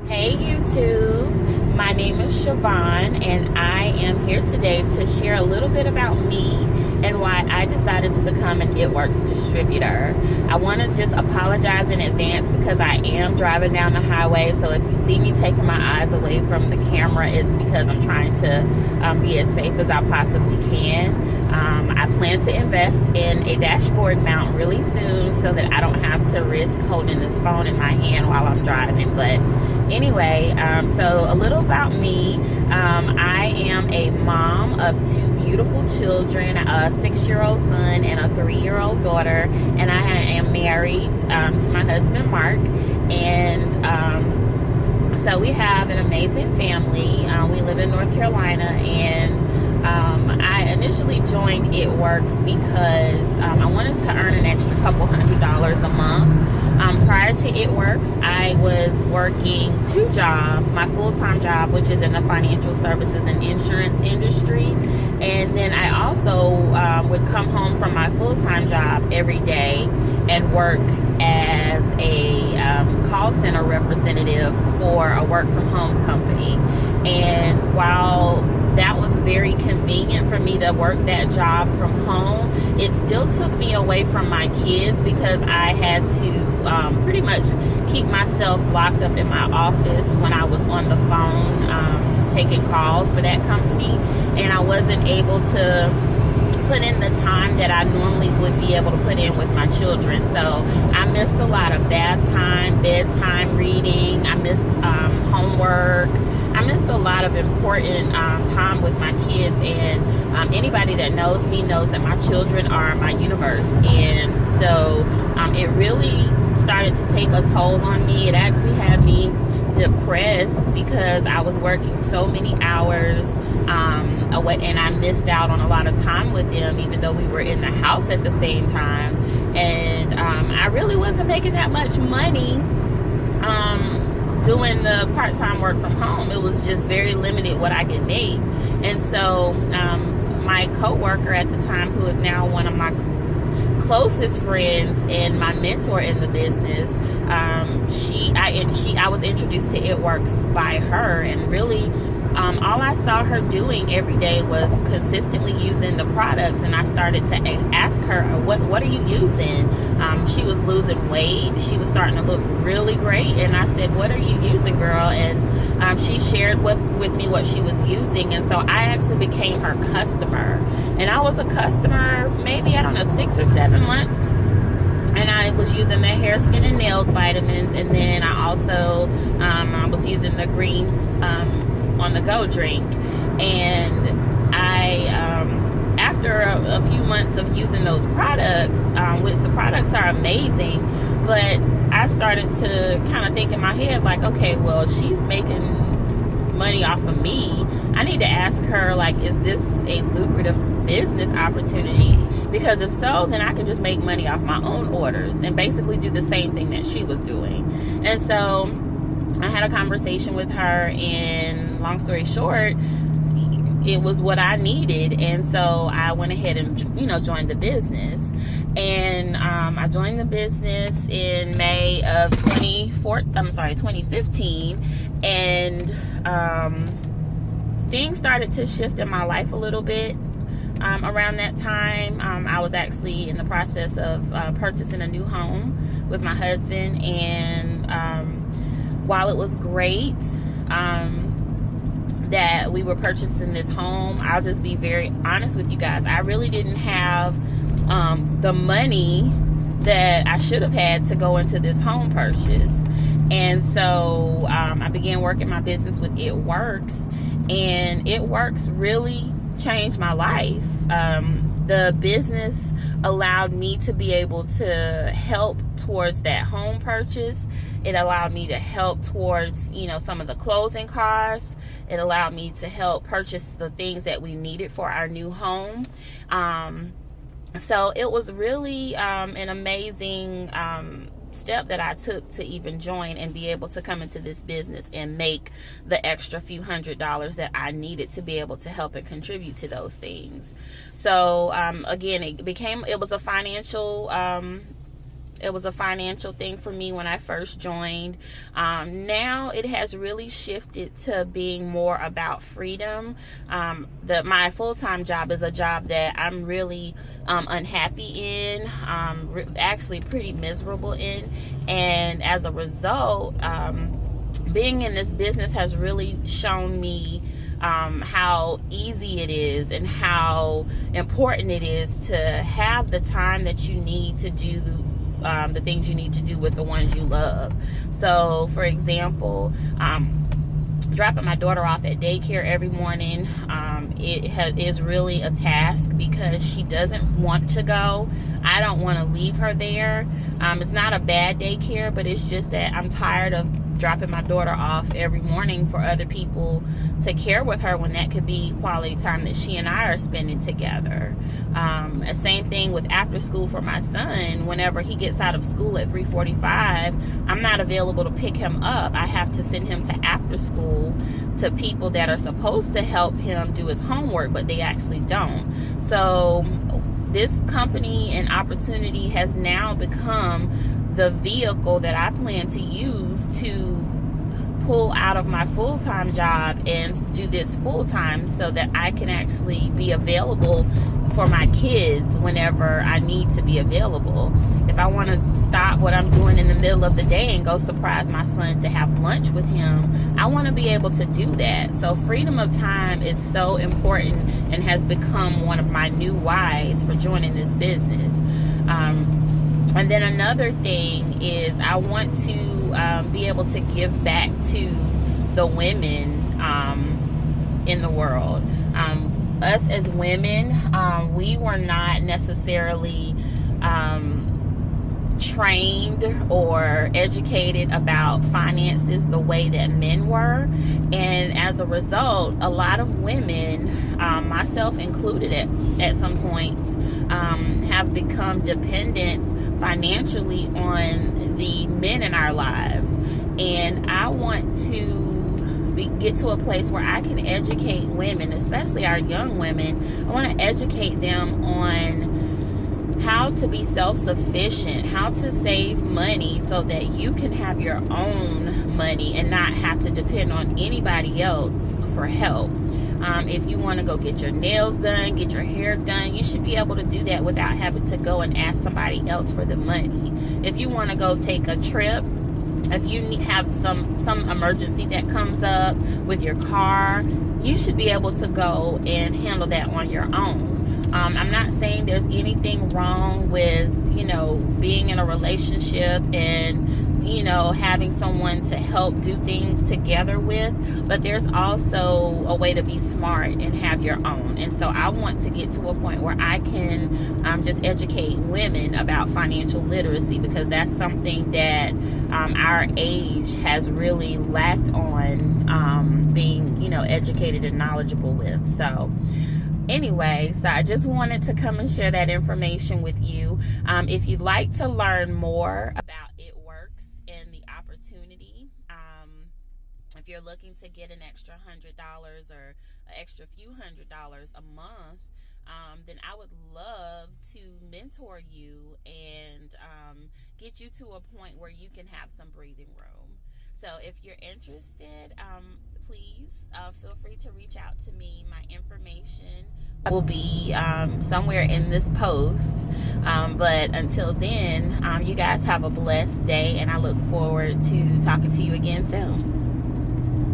Hey YouTube, my name is Siobhan and I am here today to share a little bit about me and why I decided to become an It Works distributor. I want to just apologize in advance because I am driving down the highway, so if you see me taking my eyes away from the camera, it's because I'm trying to be as safe as I possibly can. I plan to invest in a dashboard mount really soon so that I don't have to risk holding this phone in my hand while I'm driving. But anyway, so a little about me. I am a mom of two beautiful children, a 6-year-old son and a 3-year-old daughter, and I am married to my husband Mark, and so we have an amazing family. We live in North Carolina, and I initially joined It Works because I wanted to earn an extra couple $100s a month. Prior to It Works, I was working 2 jobs. My full-time job, which is in the financial services and insurance industry, and then I also would come home from my full-time job every day and work as a call center representative for a work-from-home company. And while that was very convenient for me to work that job from home, it still took me away from my kids because I had to pretty much keep myself locked up in my office when I was on the phone taking calls for that company, and I wasn't able to put in the time that I normally would be able to put in with my children. So I missed a lot of bedtime reading. I missed homework. I missed a lot of important time with my kids, and anybody that knows me knows that my children are my universe. And so it really started to take a toll on me. It actually had me depressed because I was working so many hours away, and I missed out on a lot of time with them, even though we were in the house at the same time. And I really wasn't making that much money doing the part-time work from home. It was just very limited what I could make. And so my co-worker at the time, who is now one of my closest friends and my mentor in the business, I was introduced to It Works by her, and really all I saw her doing every day was consistently using the products. And I started to ask her, what are you using? She was losing weight. She was starting to look really great. And I said, what are you using, girl? And she shared with me what she was using. And so I actually became her customer. And I was a customer maybe, 6 or 7 months. And I was using the hair, skin, and nails vitamins. And then I also I was using the greens on the go drink. And I after a few months of using those products, which the products are amazing, but I started to kind of think in my head, like, okay, well, she's making money off of me. I need to ask her, like, is this a lucrative business opportunity? Because if so, then I can just make money off my own orders and basically do the same thing that she was doing. And so I had a conversation with her, and long story short, it was what I needed. And so I went ahead and joined the business. And I joined the business in May of 2015, and things started to shift in my life a little bit. Around that time, I was actually in the process of purchasing a new home with my husband, and while it was great that we were purchasing this home, I'll just be very honest with you guys, I really didn't have the money that I should have had to go into this home purchase. And so I began working my business with It Works, and It Works really changed my life. The business allowed me to be able to help towards that home purchase. It allowed me to help towards, some of the closing costs. It allowed me to help purchase the things that we needed for our new home. So it was really an amazing step that I took to even join and be able to come into this business and make the extra few $100s that I needed to be able to help and contribute to those things. So again, it was a financial It was a financial thing for me when I first joined. Now it has really shifted to being more about freedom. My full-time job is a job that I'm really unhappy in, actually pretty miserable in, and as a result, being in this business has really shown me how easy it is and how important it is to have the time that you need to do the things you need to do with the ones you love. So, for example, dropping my daughter off at daycare every morning, is really a task because she doesn't want to go. I don't want to leave her there. It's not a bad daycare, but it's just that I'm tired of dropping my daughter off every morning for other people to care with her when that could be quality time that she and I are spending together. Same thing with after school for my son. Whenever he gets out of school at 3:45, I'm not available to pick him up. I have to send him to after school to people that are supposed to help him do his homework, but they actually don't. So this company and opportunity has now become the vehicle that I plan to use to pull out of my full-time job and do this full-time so that I can actually be available for my kids whenever I need to be available. If I want to stop what I'm doing in the middle of the day and go surprise my son to have lunch with him, I want to be able to do that. So freedom of time is so important and has become one of my new whys for joining this business. And then another thing is I want to be able to give back to the women in the world. Us as women, we were not necessarily trained or educated about finances the way that men were. And as a result, a lot of women, myself included at some points, have become dependent financially on the men in our lives. And I want to get to a place where I can educate women, especially our young women. I want to educate them on how to be self-sufficient, how to save money so that you can have your own money and not have to depend on anybody else for help. If you want to go get your nails done, get your hair done, you should be able to do that without having to go and ask somebody else for the money. If you want to go take a trip, if you have some emergency that comes up with your car, you should be able to go and handle that on your own. I'm not saying there's anything wrong with, being in a relationship and, having someone to help do things together with, but there's also a way to be smart and have your own. And so I want to get to a point where I can just educate women about financial literacy, because that's something that our age has really lacked on being, educated and knowledgeable with. So anyway, so I just wanted to come and share that information with you. If you'd like to learn more about It Works and the opportunity, if you're looking to get an extra $100 or an extra few $100s a month, then I would love to mentor you and get you to a point where you can have some breathing room. So if you're interested, please feel free to reach out to me. My information will be somewhere in this post. But until then, you guys have a blessed day, and I look forward to talking to you again soon.